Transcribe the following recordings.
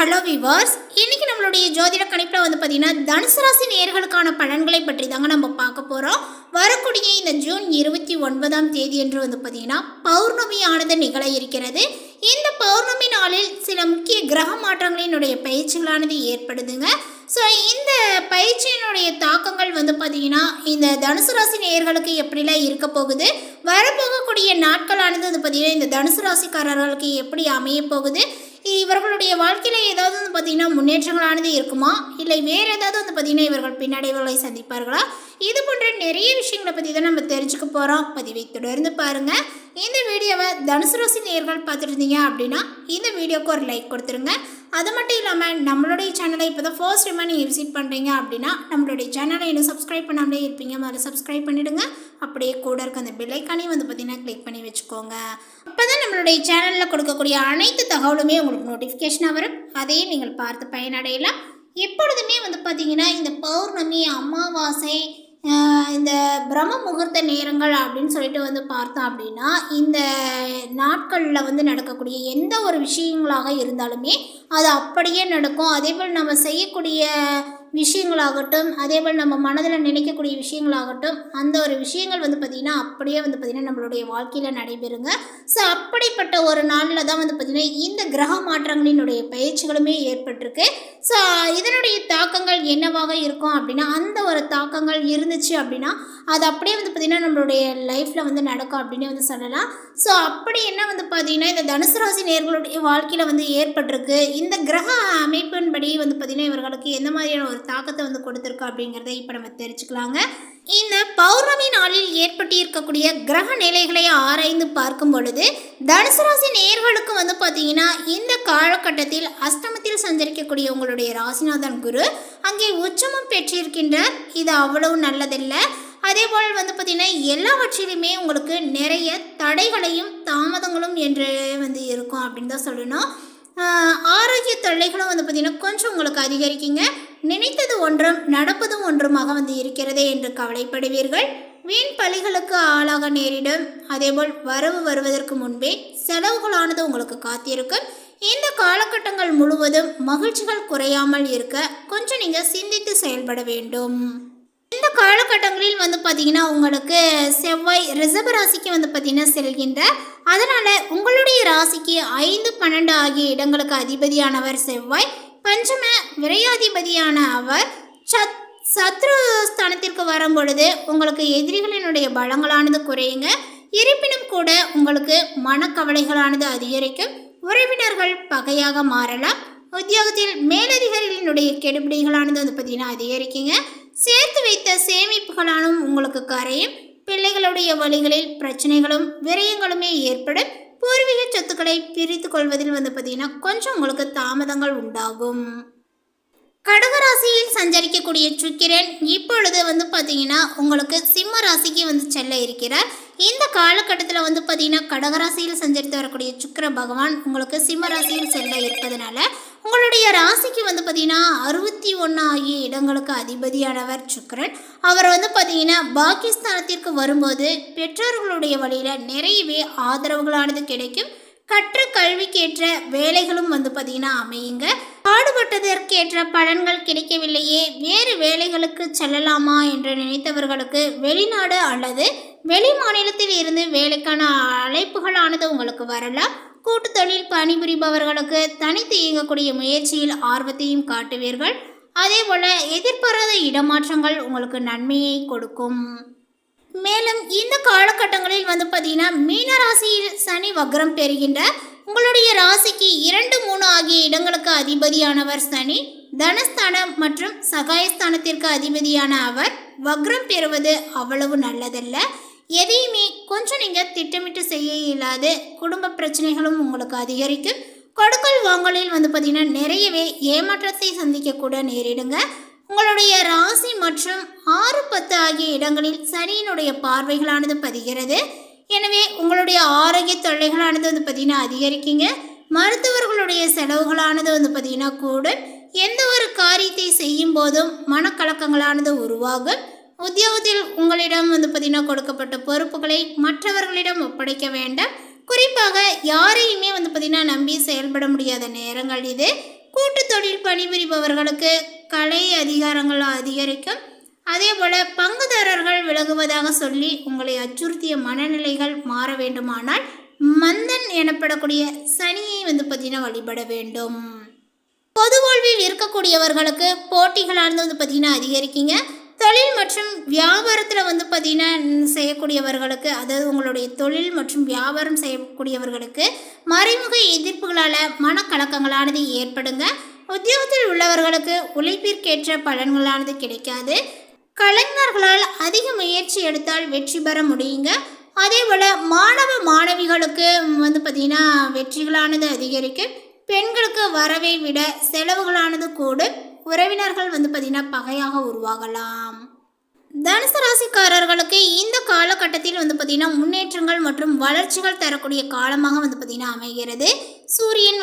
Hello viewers, இன்னைக்கு நம்மளுடைய ஜோதிட கணிப்பில் வந்து பார்த்தீங்கன்னா தனுசு ராசி நேயர்களுக்கான பலன்களை பற்றி தாங்க நம்ம பார்க்க போகிறோம். வரக்கூடிய இந்த ஜூன் 29ஆம் தேதி என்று வந்து பார்த்தீங்கன்னா பௌர்ணமியானது நிகழ இருக்கிறது. இந்த பௌர்ணமி நாளில் சில முக்கிய கிரக மாற்றங்களினுடைய பயிற்சிகளானது ஏற்படுதுங்க. ஸோ இந்த பயிற்சியினுடைய தாக்கங்கள் வந்து பார்த்தீங்கன்னா இந்த தனுசு ராசி நேயர்களுக்கு எப்படிலாம் இருக்க போகுது, வரப்போகக்கூடிய நாட்களானது வந்து பார்த்தீங்கன்னா இந்த தனுசு ராசிக்காரர்களுக்கு எப்படி அமைய போகுது, இவர்களுடைய வாழ்க்கையில் ஏதாவது வந்து பார்த்திங்கன்னா முன்னேற்றங்களானது இருக்குமா, இல்லை வேறு ஏதாவது வந்து பார்த்திங்கன்னா இவர்கள் பின்னடைவுகளை சந்திப்பார்களா, இது போன்ற நிறைய விஷயங்களை பற்றி தான் நம்ம தெரிஞ்சுக்க போகிறோம். பதிவை தொடர்ந்து பாருங்கள். இந்த வீடியோவை தனுசு ராசி நேயர்கள் பார்த்துருந்தீங்க அப்படின்னா இந்த வீடியோக்கு ஒரு லைக் கொடுத்துருங்க. அது மட்டும் இல்லாமல் நம்மளுடைய சேனலை இப்போ தான் ஃபர்ஸ்ட் டைமாக நீங்கள் விசிட் பண்ணுறீங்க அப்படின்னா நம்மளுடைய சேனலை இன்னும் சப்ஸ்கிரைப் பண்ணாமலே இருப்பீங்க, முதல்ல சப்ஸ்கிரைப் பண்ணிவிடுங்க. அப்படியே கூட இருக்க அந்த பெல் ஐக்கானையும் வந்து பார்த்திங்கன்னா கிளிக் பண்ணி வச்சுக்கோங்க. அப்போ தான் நம்மளுடைய சேனலில் கொடுக்கக்கூடிய அனைத்து தகவலுமே உங்களுக்கு நோட்டிஃபிகேஷனாக வரும். அதையும் நீங்கள் பார்த்து பயனடையலாம். எப்பொழுதுமே வந்து பார்த்திங்கன்னா இந்த பௌர்ணமி, அமாவாசை, இந்த பிரம்ம முகூர்த்த நேரங்கள் அப்படின்னு சொல்லிட்டு வந்து பார்த்தோம் அப்படின்னா இந்த நாட்களில் வந்து நடக்கக்கூடிய எந்த ஒரு விஷயங்களாக இருந்தாலுமே அது அப்படியே நடக்கும். அதேபோல் நம்ம செய்யக்கூடிய விஷயங்களாகட்டும், அதேபோல் நம்ம மனதில் நினைக்கக்கூடிய விஷயங்களாகட்டும், அந்த ஒரு விஷயங்கள் வந்து பார்த்திங்கன்னா அப்படியே வந்து பார்த்திங்கன்னா நம்மளுடைய வாழ்க்கையில் நடைபெறுங்க. ஸோ அப்படிப்பட்ட ஒரு நாளில் தான் வந்து பார்த்திங்கன்னா இந்த கிரக மாற்றங்களினுடைய பயிற்சிகளுமே ஏற்பட்டிருக்கு. ஸோ இதனுடைய தாக்கங்கள் என்னவாக இருக்கும் அப்படின்னா, அந்த ஒரு தாக்கங்கள் இருந்துச்சு அப்படின்னா அது அப்படியே வந்து பார்த்திங்கன்னா நம்மளுடைய லைஃப்பில் வந்து நடக்கும் அப்படின்னு வந்து சொல்லலாம். ஸோ அப்படி என்ன வந்து பார்த்திங்கன்னா இந்த தனுசு ராசி நேயர்களுடைய வாழ்க்கையில் வந்து ஏற்பட்டிருக்கு, இந்த கிரக அமைப்பின்படி வந்து பார்த்திங்கன்னா இவர்களுக்கு எந்த மாதிரியான ஒரு தாக்கத்தை வந்து கொடுத்துருக்கு அப்படிங்கிறத இப்போ நம்ம தெரிஞ்சுக்கலாங்க. இந்த பௌர்ணமி நாளில் ஏற்பட்டு இருக்கக்கூடிய கிரக நிலைகளை ஆராய்ந்து பார்க்கும் பொழுது தனுசு ராசி நேயர்களுக்கு வந்து பார்த்தீங்கன்னா இந்த காலகட்டத்தில் அஷ்டமத்தில் சஞ்சரிக்கக்கூடிய உங்களுடைய ராசிநாதன் குரு அங்கே உச்சமும் பெற்றிருக்கின்றார். இது அவ்வளவு நல்லதில்லை. அதேபோல் வந்து பார்த்திங்கன்னா எல்லாவற்றிலுமே உங்களுக்கு நிறைய தடைகளையும் தாமதங்களும் என்று வந்து இருக்கும் அப்படின்னு தான் சொல்லணும். ஆரோக்கிய தொல்லைகளும் வந்து பார்த்திங்கன்னா கொஞ்சம் உங்களுக்கு அதிகரிக்குங்க. நினைத்தது ஒன்றும் நடப்பதும் ஒன்றுமாக வந்து இருக்கிறதே என்று கவலைப்படுவீர்கள். வீண் பழிகளுக்கு ஆளாக நேரிடும். அதேபோல் வரவு வருவதற்கு முன்பே செலவுகளானது உங்களுக்கு காத்திருக்கும். இந்த காலகட்டங்கள் முழுவதும் மகிழ்ச்சிகள் குறையாமல் இருக்க கொஞ்சம் நீங்கள் சிந்தித்து செயல்பட வேண்டும். இந்த காலகட்டங்களில் வந்து பார்த்திங்கன்னா உங்களுக்கு செவ்வாய் ரிஷப ராசிக்கு வந்து பார்த்திங்கன்னா செல்கின்ற, அதனால் உங்களுடைய ராசிக்கு 5, 12 ஆகிய இடங்களுக்கு அதிபதியானவர் செவ்வாய், பஞ்சம விரையாதிபதியான அவர் சத்ரு ஸ்தானத்திற்கு வரும் பொழுது உங்களுக்கு எதிரிகளினுடைய பலங்களானது குறையுங்க. இருப்பினும் கூட உங்களுக்கு மனக்கவலைகளானது அதிகரிக்கும். உறவினர்கள் பகையாக மாறலாம். உத்தியோகத்தில் மேலதிகாரிகளினுடைய கெடுபிடிகளானது வந்து பார்த்திங்கன்னா அதிகரிக்குங்க. சேர்த்து வைத்த சேமிப்புகளானும் உங்களுக்கு கரையும். பிள்ளைகளுடைய வழிகளில் பிரச்சனைகளும் விரயங்களுமே ஏற்படும். பூர்வீக சொத்துக்களை பிரித்து கொள்வதில் வந்து பார்த்திங்கன்னா கொஞ்சம் உங்களுக்கு தாமதங்கள் உண்டாகும். கடகராசியில் சஞ்சரிக்கக்கூடிய சுக்கிரன் இப்பொழுது வந்து பார்த்திங்கன்னா உங்களுக்கு சிம்ம ராசிக்கு வந்து செல்ல இருக்கிறார். இந்த காலகட்டத்தில் வந்து பார்த்திங்கன்னா கடகராசியில் சஞ்சரித்து வரக்கூடிய சுக்கிர பகவான் உங்களுக்கு சிம்ம ராசியில் செல்ல இருப்பதனால உங்களுடைய ராசிக்கு வந்து பார்த்திங்கன்னா 61 ஆகிய இடங்களுக்கு அதிபதியானவர் சுக்கிரன். அவர் வந்து பார்த்திங்கன்னா பாகிஸ்தானத்திற்கு வரும்போது பெற்றோர்களுடைய வழியில் நிறையவே ஆதரவுகளானது கிடைக்கும். கற்ற கல்விக்கேற்ற வேலைகளும் வந்து பார்த்திங்கன்னா அமையுங்க. பாடுபட்டதற்கேற்ற பலன்கள் கிடைக்கவில்லையே, வேறு வேலைகளுக்கு செல்லலாமா என்று நினைத்தவர்களுக்கு வெளிநாடு அல்லது வெளி மாநிலத்தில் இருந்து வேலைக்கான அழைப்புகளானது உங்களுக்கு வரலாம். கூட்டு தொழில் பணிபுரிபவர்களுக்கு தனித்து இயங்கக்கூடிய முயற்சியில் ஆர்வத்தையும் காட்டுவீர்கள். அதே போல் எதிர்பாராத இடமாற்றங்கள் உங்களுக்கு நன்மையை கொடுக்கும். மேலும் இந்த காலகட்டங்களில் வந்து பார்த்திங்கன்னா மீன ராசியில் சனி வக்ரம் பெறுகின்ற, உங்களுடைய ராசிக்கு 2, 3 ஆகிய இடங்களுக்கு அதிபதியானவர் சனி தனஸ்தானம் மற்றும் சகாயஸ்தானத்திற்கு அதிபதியான அவர் வக்ரம் பெறுவது அவ்வளவு நல்லதல்ல. எதையுமே கொஞ்சம் நீங்கள் திட்டமிட்டு செய்ய இயலாது. குடும்ப பிரச்சனைகளும் உங்களுக்கு அதிகரிக்கும். கொடுக்கல் வாங்கலில் வந்து பார்த்திங்கன்னா நிறையவே ஏமாற்றத்தை சந்திக்கக்கூட நேரிடுங்க. உங்களுடைய ராசி மற்றும் 6, 10 ஆகிய இடங்களில் சனியினுடைய பார்வைகளானது பதிகிறது. எனவே உங்களுடைய ஆரோக்கிய தொல்லைகளானது வந்து பார்த்திங்கன்னா அதிகரிக்குங்க. மருத்துவர்களுடைய செலவுகளானது வந்து பார்த்திங்கன்னா கூடும். எந்த ஒரு காரியத்தை செய்யும் போதும் மனக்கலக்கங்களானது உருவாகும். உத்தியோகத்தில் உங்களிடம் வந்து பார்த்திங்கன்னா கொடுக்கப்பட்ட பொறுப்புகளை மற்றவர்களிடம் ஒப்படைக்க வேண்டாம். குறிப்பாக யாரையுமே வந்து பார்த்திங்கன்னா நம்பி செயல்பட முடியாத நேரங்கள் இது. கூட்டு தொழில் பணிபுரிபவர்களுக்கு கலை அதிகாரங்கள் அதிகரிக்கும். அதே போல் பங்குதாரர்கள் விலகுவதாக சொல்லி உங்களை அச்சுறுத்திய மனநிலைகள் மாற வேண்டுமானால் மந்தன் எனப்படக்கூடிய சனியை வழிபட வேண்டும். பொது வாழ்வில் இருக்கக்கூடியவர்களுக்கு போட்டிகளானது அதிகரிக்குங்க. தொழில் மற்றும் வியாபாரத்தில் செய்யக்கூடியவர்களுக்கு, அதாவது உங்களுடைய தொழில் மற்றும் வியாபாரம் செய்யக்கூடியவர்களுக்கு மறைமுக எதிர்ப்புகளால் மனக்கலக்கங்களானது ஏற்படுங்க. உத்தியோகத்தில் உள்ளவர்களுக்கு உழைப்பிற்கேற்ற பலன்களானது கிடைக்காது. கலைஞர்களால் அதிக முயற்சி எடுத்தால் வெற்றி பெற முடியுங்க. அதே போல் மாணவ மாணவிகளுக்கு வெற்றிகளானது அதிகரிக்கும். பெண்களுக்கு வரவை விட செலவுகளானது கூடும். உறவினர்கள் பகையாக உருவாகலாம். தனுசு ராசிக்காரர்களுக்கு இந்த காலகட்டத்தில் முன்னேற்றங்கள் மற்றும் வளர்ச்சிகள் தரக்கூடிய காலமாக அமைகிறது. சூரியன்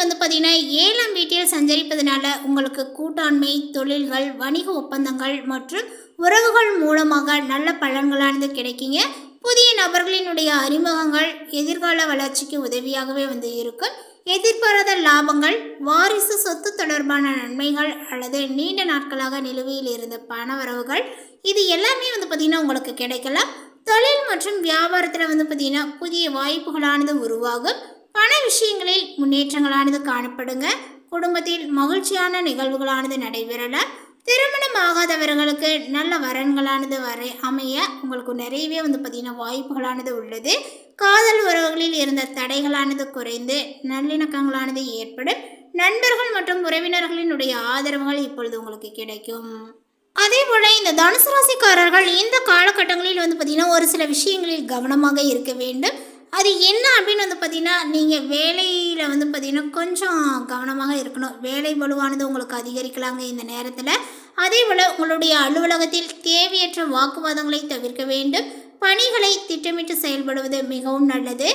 7ஆம் வீட்டில் சஞ்சரிப்பதனால உங்களுக்கு கூட்டாண்மை, தொழில்கள், வணிக ஒப்பந்தங்கள் மற்றும் உறவுகள் மூலமாக நல்ல பலன்களானது கிடைக்குங்க. புதிய நபர்களினுடைய அறிமுகங்கள் எதிர்கால வளர்ச்சிக்கு உதவியாகவே இருக்கும். எதிர்பாராத லாபங்கள், வாரிசு சொத்து தொடர்பான நன்மைகள் அல்லது நீண்ட நாட்களாக நிலுவையில் இருந்த பணவரவுகள், இது எல்லாமே உங்களுக்கு கிடைக்கலாம். தொழில் மற்றும் வியாபாரத்தில் புதிய வாய்ப்புகளானது உருவாகும். பண விஷயங்களில் முன்னேற்றங்களானது காணப்படுங்க. குடும்பத்தில் மகிழ்ச்சியான நிகழ்வுகளானது நடைபெறலாம். திருமணம் ஆகாதவர்களுக்கு நல்ல வரன்களானது அமைய உங்களுக்கு நிறையவே வாய்ப்புகளானது உள்ளது. காதல் உறவுகளில் இருந்த தடைகளானது குறைந்து நல்லிணக்கங்களானது ஏற்படும். நண்பர்கள் மற்றும் உறவினர்களினுடைய ஆதரவுகள் இப்பொழுது உங்களுக்கு கிடைக்கும். அதே போல் இந்த தனுசு ராசிக்காரர்கள் இந்த காலகட்டங்களில் ஒரு சில விஷயங்களில் கவனமாக இருக்க வேண்டும். அது என்ன அப்படின்னு நீங்கள் வேலையில் கொஞ்சம் கவனமாக இருக்கணும். வேலை பளுவானது உங்களுக்கு அதிகரிக்கலாங்க இந்த நேரத்தில். அதே போல் உங்களுடைய அலுவலகத்தில் தேவையற்ற வாக்குவாதங்களை தவிர்க்க வேண்டும். பணிகளை திட்டமிட்டு செயல்படுவது மிகவும் நல்லது.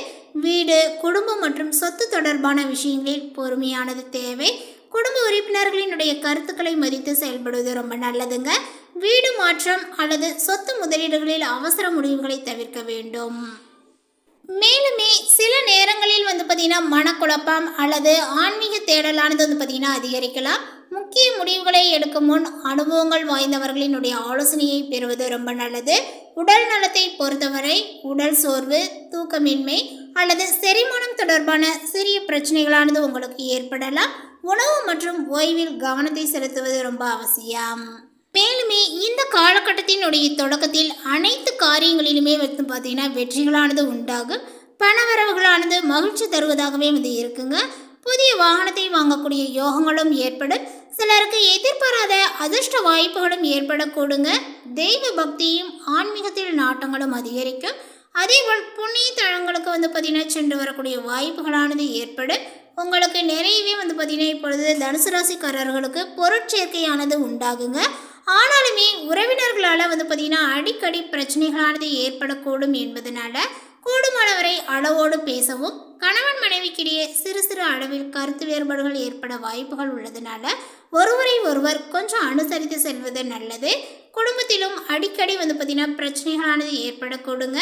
வீடு, குடும்பம் மற்றும் சொத்து தொடர்பான விஷயங்களில் பொறுமையானது தேவை. குடும்ப உறுப்பினர்களினுடைய கருத்துக்களை மதித்து செயல்படுவது ரொம்ப நல்லதுங்க. வீடு மாற்றம் அல்லது சொத்து முதலீடுகளில் அவசர முடிவுகளை தவிர்க்க வேண்டும். மேலுமே சில நேரங்களில் மனக்குழப்பம் அல்லது ஆன்மீக தேடலானது அதிகரிக்கலாம். முக்கிய முடிவுகளை எடுக்கும் முன் அனுபவங்கள் வாய்ந்தவர்களினுடைய ஆலோசனையை பெறுவது ரொம்ப நல்லது. உடல் நலத்தை பொறுத்தவரை உடல் சோர்வு, தூக்கமின்மை அல்லது செரிமானம் தொடர்பான சிறிய பிரச்சனைகளானது உங்களுக்கு ஏற்படலாம். உணவு மற்றும் ஓய்வில் கவனத்தை செலுத்துவது ரொம்ப அவசியம். மேலுமே இந்த காலகட்டத்தினுடைய தொடக்கத்தில் அனைத்து காரியங்களிலுமே வெற்றிகளானது உண்டாகும். பணவரவுகளானது மகிழ்ச்சி தருவதாகவே இருக்குங்க. புதிய வாகனத்தை வாங்கக்கூடிய யோகங்களும் ஏற்படும். சிலருக்கு எதிர்பாராத அதிர்ஷ்ட வாய்ப்புகளும் ஏற்படக்கூடுங்க. தெய்வ பக்தியும் ஆன்மீகத்தில் நாட்டங்களும் அதிகரிக்கும். அதேபோல் புண்ணிய தலங்களுக்கு சென்று வரக்கூடிய வாய்ப்புகளானது ஏற்படும். உங்களுக்கு நிறையவே இப்பொழுது தனுசு ராசிக்காரர்களுக்கு பொருட்சேர்க்கையானது உண்டாகுங்க. ஆனாலுமே உறவினர்களால் அடிக்கடி பிரச்சனைகளானது ஏற்படக்கூடும் என்பதனால கூடுமானவரை அளவோடு பேசவும், கணவன் மனைவிக்கிடையே சிறு சிறு அளவில் கருத்து வேறுபாடுகள் ஏற்பட வாய்ப்புகள் உள்ளதுனால ஒருவரை ஒருவர் கொஞ்சம் அனுசரித்து செல்வது நல்லது. குடும்பத்திலும் அடிக்கடி பிரச்சனைகளானது ஏற்படக்கூடுங்க.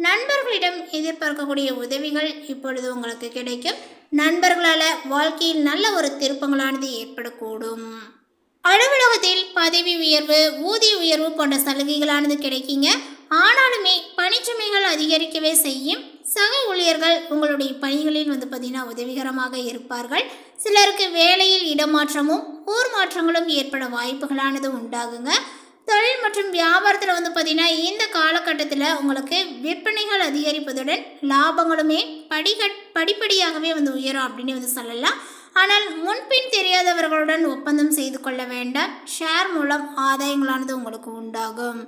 நண்பர்களிடம் எதிர்பார்க்கக்கூடிய உதவிகள் இப்பொழுது உங்களுக்கு கிடைக்கும். நண்பர்களால் வாழ்க்கையில் நல்ல ஒரு திருப்பங்களானது ஏற்படக்கூடும். அலுவலகத்தில் பதவி உயர்வு, ஊதிய உயர்வு போன்ற சலுகைகளானது கிடைக்குங்க. ஆனாலுமே பணிச்சுமைகள் அதிகரிக்கவே செய்யும். சக ஊழியர்கள் உங்களுடைய பணிகளில் உதவிகரமாக இருப்பார்கள். சிலருக்கு வேலையில் இடமாற்றமும் ஊர் மாற்றங்களும் ஏற்பட வாய்ப்புகளானது உண்டாகுங்க. தொழில் மற்றும் வியாபாரத்தில் இந்த காலகட்டத்தில் உங்களுக்கு விற்பனைகள் அதிகரிப்பதுடன் லாபங்களுமே படிப்படியாகவே உயரும் அப்படின்னு சொல்லலாம். ஆனால் முன்பின் தெரியாதவர்களுடன் ஒப்பந்தம் செய்து கொள்ள வேண்டாம். ஷேர் மூலம் ஆதாயங்களானது உங்களுக்கு உண்டாகும்.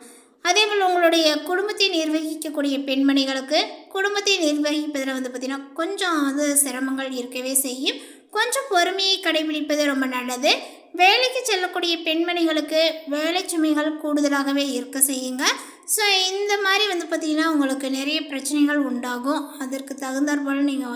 அதேபோல் உங்களுடைய குடும்பத்தை நிர்வகிக்கக்கூடிய பெண்மணிகளுக்கு குடும்பத்தை நிர்வகிப்பதில் கொஞ்சம் சிரமங்கள் இருக்கவே செய்யும். கொஞ்சம் பொறுமையை கடைபிடிப்பது ரொம்ப நல்லது. வேலைக்கு செல்லக்கூடிய பெண்மணிகளுக்கு வேலை சுமைகள் கூடுதலாகவே இருக்க செய்யுங்க. ஸோ இந்த மாதிரி உங்களுக்கு நிறைய பிரச்சனைகள் உண்டாகும். அதற்கு தகுந்தாற்போல் நீங்கள்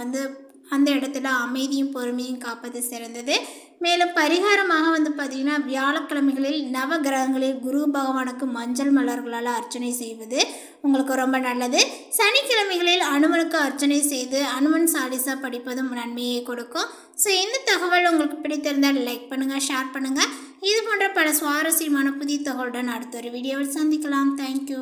அந்த இடத்துல அமைதியும் பொறுமையும் காப்பது சிறந்தது. மேலும் பரிகாரமாக பார்த்திங்கன்னா வியாழக்கிழமைகளில் நவ கிரகங்களில் குரு பகவானுக்கு மஞ்சள் மலர்களால் அர்ச்சனை செய்வது உங்களுக்கு ரொம்ப நல்லது. சனிக்கிழமைகளில் அனுமனுக்கு அர்ச்சனை செய்து அனுமன் சாலிசா படிப்பதும் நன்மையை கொடுக்கும். ஸோ இந்த தகவல் உங்களுக்கு பிடித்திருந்தால் லைக் பண்ணுங்கள், ஷேர் பண்ணுங்கள். இது போன்ற பல சுவாரஸ்யமான புதிய தகவலுடன் அடுத்த ஒரு வீடியோவில் சந்திக்கலாம். தேங்க்யூ.